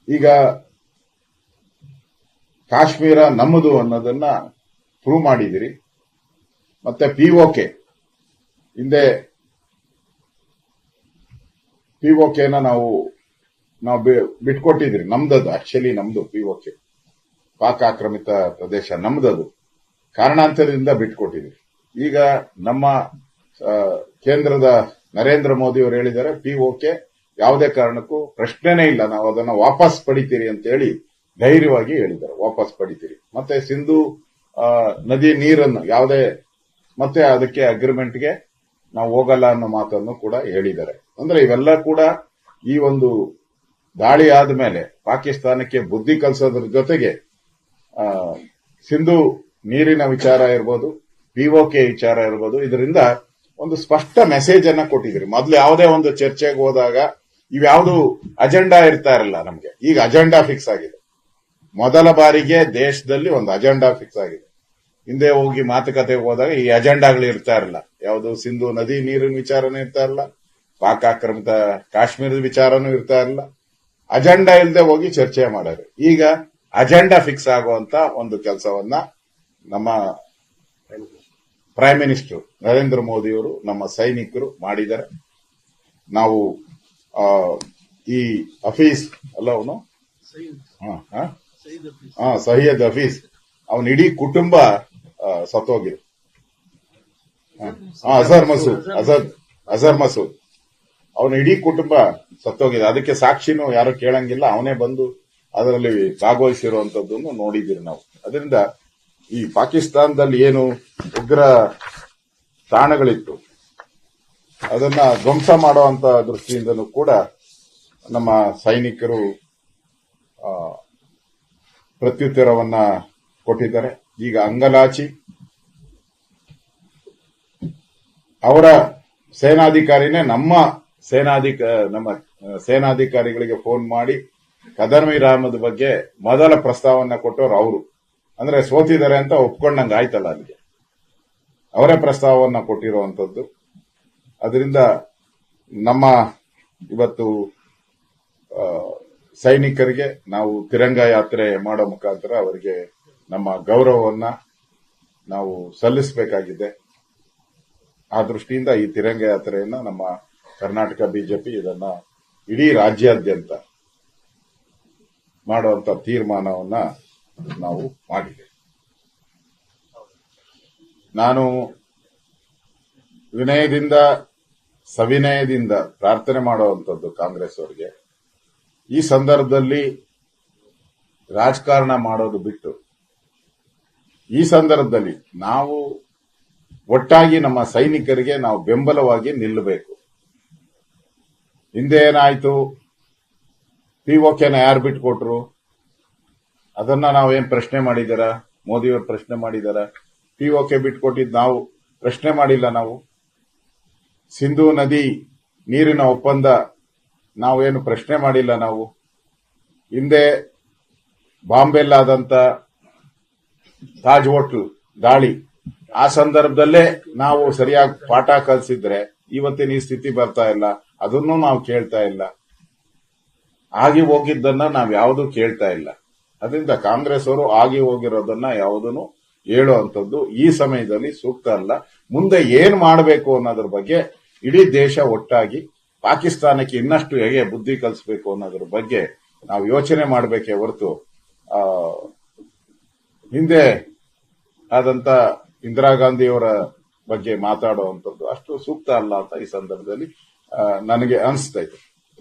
ಈಗ ಕಾಶ್ಮೀರ ನಮ್ಮದು ಅನ್ನೋದನ್ನ ಪ್ರೂವ್ ಮಾಡಿದಿರಿ. ಮತ್ತೆ ಪಿಒಕೆ ಹಿಂದೆ ಪಿಒಕೆನ ನಾವು ಬಿಟ್ಕೊಟ್ಟಿದ್ರಿ. ನಮ್ದದು ಆಕ್ಚುಲಿ ನಮ್ದು ಪಿಒಕೆ, ಪಾಕ್ ಆಕ್ರಮಿತ ಪ್ರದೇಶ ನಮ್ದದು. ಕಾರಣಾಂತರದಿಂದ ಬಿಟ್ಕೊಟ್ಟಿದ್ರಿ. ಈಗ ನಮ್ಮ ಕೇಂದ್ರದ ನರೇಂದ್ರ ಮೋದಿ ಅವರು ಹೇಳಿದ್ದಾರೆ ಪಿಒಕೆ ಯಾವುದೇ ಕಾರಣಕ್ಕೂ ಪ್ರಶ್ನೆನೇ ಇಲ್ಲ, ನಾವು ಅದನ್ನ ವಾಪಸ್ ಪಡಿತೀರಿ ಅಂತ ಹೇಳಿ ಧೈರ್ಯವಾಗಿ ಹೇಳಿದ್ದಾರೆ, ವಾಪಸ್ ಪಡಿತೀರಿ. ಮತ್ತೆ ಸಿಂಧು ನದಿ ನೀರನ್ನು ಯಾವುದೇ ಮತ್ತೆ ಅದಕ್ಕೆ ಅಗ್ರಿಮೆಂಟ್ಗೆ ನಾವು ಹೋಗಲ್ಲ ಅನ್ನೋ ಮಾತನ್ನು ಕೂಡ ಹೇಳಿದ್ದಾರೆ. ಅಂದ್ರೆ ಇವೆಲ್ಲ ಕೂಡ ಈ ಒಂದು ದಾಳಿ ಆದ್ಮೇಲೆ ಪಾಕಿಸ್ತಾನಕ್ಕೆ ಬುದ್ಧಿ ಕಲಿಸೋದ್ರ ಜೊತೆಗೆ ಸಿಂಧು ನೀರಿನ ವಿಚಾರ ಇರ್ಬೋದು, ಪಿಒಕೆ ವಿಚಾರ ಇರ್ಬೋದು, ಇದರಿಂದ ಒಂದು ಸ್ಪಷ್ಟ ಮೆಸೇಜ್ ಅನ್ನ ಕೊಟ್ಟಿದ್ರಿ. ಮೊದಲು ಯಾವುದೇ ಒಂದು ಚರ್ಚೆಗೆ ಹೋದಾಗ ಇವ್ಯಾವುದು ಅಜೆಂಡಾ ಇರ್ತಾ ಇರಲ್ಲ ನಮ್ಗೆ. ಈಗ ಅಜೆಂಡಾ ಫಿಕ್ಸ್ ಆಗಿದೆ. ಮೊದಲ ಬಾರಿಗೆ ದೇಶದಲ್ಲಿ ಒಂದು ಅಜೆಂಡಾ ಫಿಕ್ಸ್ ಆಗಿದೆ. ಹಿಂದೆ ಹೋಗಿ ಮಾತುಕತೆಗೆ ಹೋದಾಗ ಈ ಅಜೆಂಡಾಗಳು ಇರ್ತಾ ಇರಲ್ಲ. ಯಾವುದು ಸಿಂಧು ನದಿ ನೀರಿನ ವಿಚಾರನೂ ಇರ್ತಾ ಇರಲ್ಲ, ಪಾಕ್ ಆಕ್ರಮಿತ ಕಾಶ್ಮೀರದ ವಿಚಾರನೂ ಇರ್ತಾ ಇರಲ್ಲ. ಅಜೆಂಡಾ ಇಲ್ಲದೆ ಹೋಗಿ ಚರ್ಚೆ ಮಾಡೋರು. ಈಗ ಅಜೆಂಡಾ ಫಿಕ್ಸ್ ಆಗುವಂತ ಒಂದು ಕೆಲಸವನ್ನ ನಮ್ಮ ಪ್ರೈಮ್ ಮಿನಿಸ್ಟರ್ ನರೇಂದ್ರ ಮೋದಿಯವರು ನಮ್ಮ ಸೈನಿಕರು ಮಾಡಿದ್ದಾರೆ. ನಾವು ಈ ಹಫೀಜ್ ಅಲ್ಲ ಅವನು ಸಯ್ಯದ್ ಹಫೀಜ್ ಅವನ ಇಡೀ ಕುಟುಂಬ ಸತ್ತೋಗಿದೆ. ಅಜರ್ ಮಸೂದ್ ಅವನ ಇಡೀ ಕುಟುಂಬ ಸತ್ತೋಗಿದೆ. ಅದಕ್ಕೆ ಸಾಕ್ಷಿನೂ ಯಾರು ಕೇಳಂಗಿಲ್ಲ, ಅವನೇ ಬಂದು ಅದರಲ್ಲಿ ಭಾಗವಹಿಸಿರುವಂತದ್ದನ್ನು ನೋಡಿದ್ದೀರಿ ನಾವು. ಅದರಿಂದ ಈ ಪಾಕಿಸ್ತಾನದಲ್ಲಿ ಏನು ಉಗ್ರ ತಾಣಗಳಿತ್ತು ಅದನ್ನ ಧ್ವಂಸ ಮಾಡುವಂತ ದೃಷ್ಟಿಯಿಂದನೂ ಕೂಡ ನಮ್ಮ ಸೈನಿಕರು ಪ್ರತ್ಯುತ್ತರವನ್ನ ಕೊಟ್ಟಿದ್ದಾರೆ. ಈಗ ಅಂಗಲಾಚಿ ಅವರ ಸೇನಾಧಿಕಾರಿನೇ ನಮ್ಮ ಸೇನಾಧಿಕಾರಿಗಳಿಗೆ ಫೋನ್ ಮಾಡಿ ಕದರ್ ವಿರಾಮದ ಬಗ್ಗೆ ಮೊದಲ ಪ್ರಸ್ತಾವನೆ ಕೊಟ್ಟವರು ಅವರು. ಅಂದ್ರೆ ಸೋತಿದ್ದಾರೆ ಅಂತ ಒಪ್ಕೊಂಡಂಗೆ ಆಯ್ತಲ್ಲ, ಅಲ್ಲಿಗೆ ಅವರೇ ಪ್ರಸ್ತಾವವನ್ನ ಕೊಟ್ಟಿರುವಂತದ್ದು. ಅದರಿಂದ ನಮ್ಮ ಇವತ್ತು ಸೈನಿಕರಿಗೆ ನಾವು ತಿರಂಗ ಯಾತ್ರೆ ಮಾಡೋ ಮುಖಾಂತರ ಅವರಿಗೆ ನಮ್ಮ ಗೌರವವನ್ನ ನಾವು ಸಲ್ಲಿಸಬೇಕಾಗಿದೆ. ಆ ದೃಷ್ಟಿಯಿಂದ ಈ ತಿರಂಗ ಯಾತ್ರೆಯನ್ನ ನಮ್ಮ ಕರ್ನಾಟಕ ಬಿಜೆಪಿ ಇದನ್ನ ಇಡೀ ರಾಜ್ಯಾದ್ಯಂತ ಮಾಡುವಂತ ತೀರ್ಮಾನವನ್ನ ನಾವು ಮಾಡಿದೆ. ನಾನು ವಿನಯದಿಂದ ಸವಿನಯದಿಂದ ಪ್ರಾರ್ಥನೆ ಮಾಡುವಂತದ್ದು ಕಾಂಗ್ರೆಸ್ ಅವರಿಗೆ, ಈ ಸಂದರ್ಭದಲ್ಲಿ ರಾಜಕಾರಣ ಮಾಡೋದು ಬಿಟ್ಟು ಈ ಸಂದರ್ಭದಲ್ಲಿ ನಾವು ಒಟ್ಟಾಗಿ ನಮ್ಮ ಸೈನಿಕರಿಗೆ ನಾವು ಬೆಂಬಲವಾಗಿ ನಿಲ್ಲಬೇಕು. ಹಿಂದೆ ಏನಾಯ್ತು, ಪಿಒಕೆನ ಯಾರು ಬಿಟ್ಕೊಟ್ರು ಅದನ್ನ ನಾವೇನ್ ಪ್ರಶ್ನೆ ಮಾಡಿದಾರ? ಮೋದಿಯವರು ಪ್ರಶ್ನೆ ಮಾಡಿದಾರ? ಪಿಒಕೆ ಬಿಟ್ಕೊಟ್ಟಿದ್ ನಾವು ಪ್ರಶ್ನೆ ಮಾಡಿಲ್ಲ. ನಾವು ಸಿಂಧು ನದಿ ನೀರಿನ ಒಪ್ಪಂದ ನಾವೇನು ಪ್ರಶ್ನೆ ಮಾಡಿಲ್ಲ. ನಾವು ಹಿಂದೆ ಬಾಂಬೆಲ್ಲಾದಂತ ತಾಜ್ ಹೋಟೆಲ್ ದಾಳಿ ಆ ಸಂದರ್ಭದಲ್ಲೇ ನಾವು ಸರಿಯಾಗಿ ಪಾಠ ಕಲಿಸಿದ್ರೆ ಇವತ್ತಿನ ಈ ಸ್ಥಿತಿ ಬರ್ತಾ ಇಲ್ಲ. ಅದನ್ನು ನಾವು ಕೇಳ್ತಾ ಇಲ್ಲ. ಆಗಿ ಹೋಗಿದ್ದನ್ನ ನಾವು ಯಾವುದೂ ಕೇಳ್ತಾ ಇಲ್ಲ. ಅದರಿಂದ ಕಾಂಗ್ರೆಸ್ ಅವರು ಆಗಿ ಹೋಗಿರೋದನ್ನ ಯಾವುದನ್ನು ಹೇಳುವಂಥದ್ದು ಈ ಸಮಯದಲ್ಲಿ ಸೂಕ್ತ ಅಲ್ಲ. ಮುಂದೆ ಏನ್ ಮಾಡಬೇಕು ಅನ್ನೋದ್ರ ಬಗ್ಗೆ ಇಡೀ ದೇಶ ಒಟ್ಟಾಗಿ ಪಾಕಿಸ್ತಾನಕ್ಕೆ ಇನ್ನಷ್ಟು ಹೇಗೆ ಬುದ್ಧಿ ಕಲಿಸಬೇಕು ಅನ್ನೋದ್ರ ಬಗ್ಗೆ ನಾವು ಯೋಚನೆ ಮಾಡಬೇಕೇ ಹೊರತು ಹಿಂದೆ ಆದಂತ ಇಂದಿರಾ ಗಾಂಧಿಯವರ ಬಗ್ಗೆ ಮಾತಾಡುವಂಥದ್ದು ಅಷ್ಟು ಸೂಕ್ತ ಅಲ್ಲ ಅಂತ ಈ ಸಂದರ್ಭದಲ್ಲಿ ನನಗೆ ಅನಿಸ್ತೈತೆ.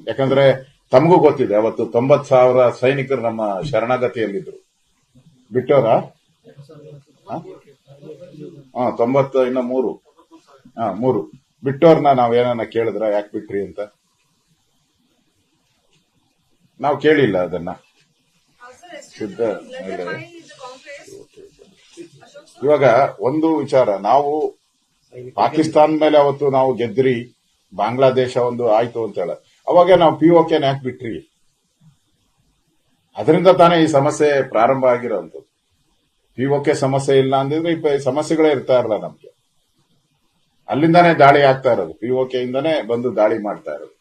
ಯಾಕಂದ್ರೆ ತಮಗೂ ಗೊತ್ತಿದೆ, ಅವತ್ತು 90,000 ಸೈನಿಕರು ನಮ್ಮ ಶರಣಾಗತಿಯಲ್ಲಿದ್ರು. ಬಿಟ್ಟವರ 90 ಇನ್ನ 3 ಬಿಟ್ಟವ್ರನ್ನ ನಾವೇನ ಕೇಳಿದ್ರ ಯಾಕೆ ಬಿಟ್ರಿ ಅಂತ? ನಾವು ಕೇಳಿಲ್ಲ ಅದನ್ನ. ಸಿದ್ಧ ಇವಾಗ ಒಂದು ವಿಚಾರ, ನಾವು ಪಾಕಿಸ್ತಾನ ಮೇಲೆ ಅವತ್ತು ನಾವು ಗೆದ್ರಿ, ಬಾಂಗ್ಲಾದೇಶ ಒಂದು ಆಯ್ತು ಅಂತ ಹೇಳ, ಅವಾಗ ನಾವು ಪಿಒಕೆನ ಯಾಕೆ ಬಿಟ್ರಿ? ಅದರಿಂದ ತಾನೇ ಈ ಸಮಸ್ಯೆ ಪ್ರಾರಂಭ ಆಗಿರೋಂಥದ್ದು. ಪಿಒಕೆ ಸಮಸ್ಯೆ ಇಲ್ಲ ಅಂದಿದ್ರೆ ಈ ಸಮಸ್ಯೆಗಳೇ ಇರ್ತಾ ಇರಲ್ಲ ನಮ್ಗೆ. ಅಲ್ಲಿಂದಾನೇ ದಾಳಿ ಆಗ್ತಾ ಇರೋದು, ಪಿಒಕೆ ಇಂದಾನೇ ಬಂದು ದಾಳಿ ಮಾಡ್ತಾ ಇರೋದು.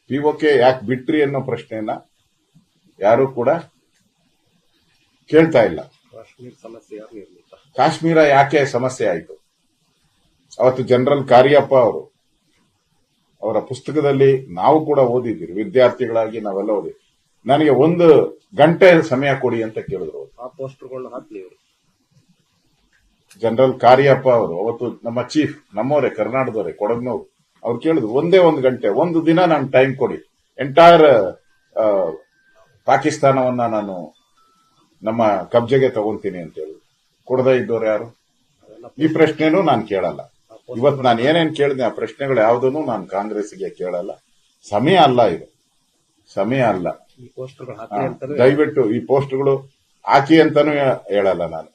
ಪಿಒಕೆ ಯಾಕೆ ಬಿಟ್ರಿ ಅನ್ನೋ ಪ್ರಶ್ನೆಯನ್ನ ಯಾರು ಕೂಡ ಕೇಳ್ತಾ ಇಲ್ಲ. ಕಾಶ್ಮೀರ ಸಮಸ್ಯೆ ಯಾರು ನಿರ್ಮಿತ? ಕಾಶ್ಮೀರ ಯಾಕೆ ಸಮಸ್ಯೆ ಆಯಿತು? ಅವತ್ತು ಜನರಲ್ ಕಾರ್ಯಪ್ಪ ಅವರು ಅವರ ಪುಸ್ತಕದಲ್ಲಿ ನಾವು ಕೂಡ ಓದಿದ್ದೀರಿ, ವಿದ್ಯಾರ್ಥಿಗಳಾಗಿ ನಾವೆಲ್ಲ ಓದಿದ್ವಿ. ನನಗೆ 1 ಗಂಟೆ ಸಮಯ ಕೊಡಿ ಅಂತ ಕೇಳಿದ್ರು. ಆ ಪೋಸ್ಟರ್ಗಳನ್ನ ಹಾಕ್ಲಿ ಇವರು. ಜನರಲ್ ಕಾರ್ಯಪ್ಪ ಅವರು ಅವತ್ತು ನಮ್ಮ ಚೀಫ್, ನಮ್ಮವರೇ, ಕರ್ನಾಟಕದವರೇ, ಕೊಡಗ್ನವರು, ಅವ್ರು ಕೇಳಿದ್ರು ಒಂದೇ 1 ಗಂಟೆ, 1 ದಿನ ನಾನು ಟೈಮ್ ಕೊಡಿ, ಎಂಟೈರ್ ಪಾಕಿಸ್ತಾನವನ್ನ ನಾನು ನಮ್ಮ ಕಬ್ಜೆಗೆ ತಗೊಂತೀನಿ ಅಂತ ಹೇಳಿ. ಕೊಡದೇ ಇದ್ದವ್ರು ಯಾರು? ಈ ಪ್ರಶ್ನೆನೂ ನಾನು ಕೇಳಲ್ಲ. ಇವತ್ತು ನಾನು ಏನೇನು ಕೇಳಿದೆ ಆ ಪ್ರಶ್ನೆಗಳು ಯಾವುದನ್ನು ನಾನು ಕಾಂಗ್ರೆಸ್ಗೆ ಕೇಳಲ್ಲ. ಸಮಯ ಅಲ್ಲ, ಇದು ಸಮಯ ಅಲ್ಲ. ಈ ಪೋಸ್ಟರ್ಗಳು ಹಾಕ್ಲಿ ಅಂತಾನೆ ದಯವಿಟ್ಟು ಈ ಪೋಸ್ಟ್ಗಳು ಹಾಕಿ ಅಂತಾನೂ ಹೇಳಲ್ಲ ನಾನು.